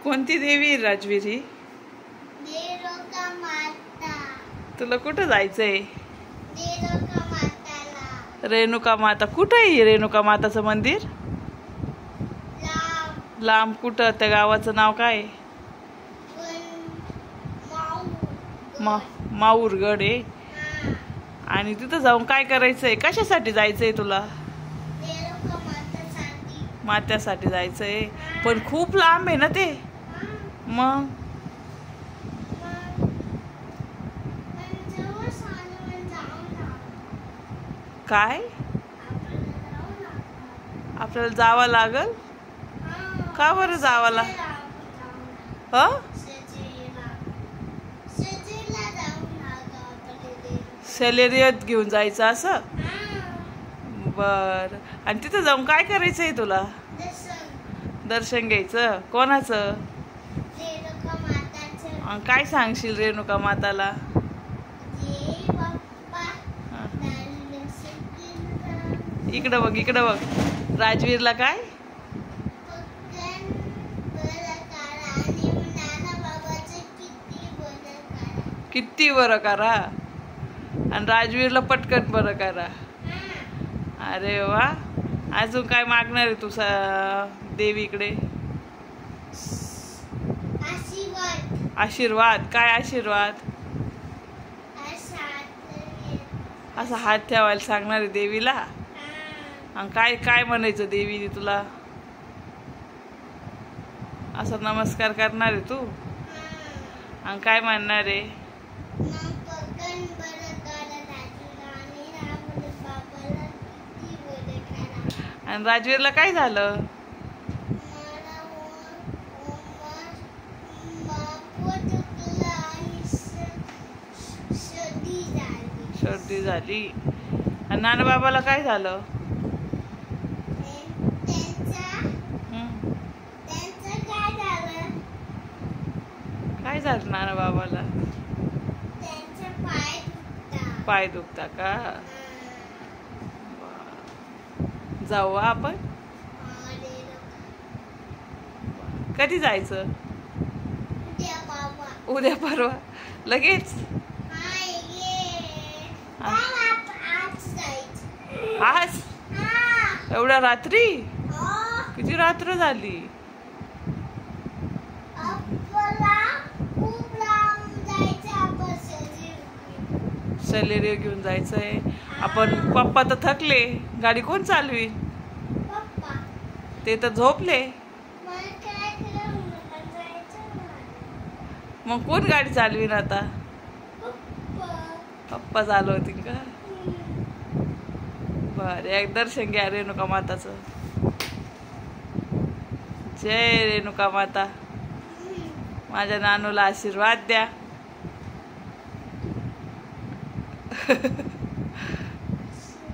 कोणती देवी राजवीर ही? रेणुका माता. तुला कुठं जायचंय? रेणुका माताला. रेणुका माता कुठं आहे? रेणुका माताचं मंदिर लांब. लांब कुठं? त्या गावाचं नाव काय? माऊरगड आहे. आणि तिथं जाऊन काय करायचंय? कशासाठी जायचंय तुला? रेणुका मातासाठी. मात्यासाठी जायचंय, पण खूप लांब आहे ना ते. मग काय आपल्याला जावं लागल? का बरं जावं सॅलेरियत घेऊन जायचं असं? बर. आणि तिथं जाऊन काय करायचंय तुला? दर्शन घ्यायचं. कोणाचं? काय सांगशील रेणुका माताला? इकडं बघ, इकडं बघ. राजवीरला काय? किती बरं करा. आणि राजवीरला पटकन बरं करा. अरे वा. अजून काय मागणार आहे तुझा देवीकडे? आशीर्वाद. काय आशीर्वाद? असा हात ठेवायला सांगणार आहे देवीला? आणि काय काय म्हणायचं देवीने तुला? असा नमस्कार करणार आहे तू? आणि काय म्हणणार आहे? आणि राजवीरला काय झालं? सर्दी झाली. आणि नाना बाबाला काय झालं? काय झालं नाना बाबाला? पाय दुखता का? जाऊ आपण? कधी जायचं? उद्या परवा लगेच? आज एवढ्या रात्री? किती रात्र झाली? सॅलेरी घेऊन जायचंय आपण. पप्पा तर थकले. गाडी कोण चालवी? ते तर झोपले. मग कोण गाडी चालवीन आता? पप्पा चालवतील का? बर. एक दर्शन घ्या रेणुका माताचं. जय रेणुका माता. माझ्या नानूला आशीर्वाद द्या.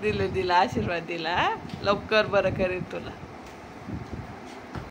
दिला आशीर्वाद दिला. लवकर बरं करेन तुला.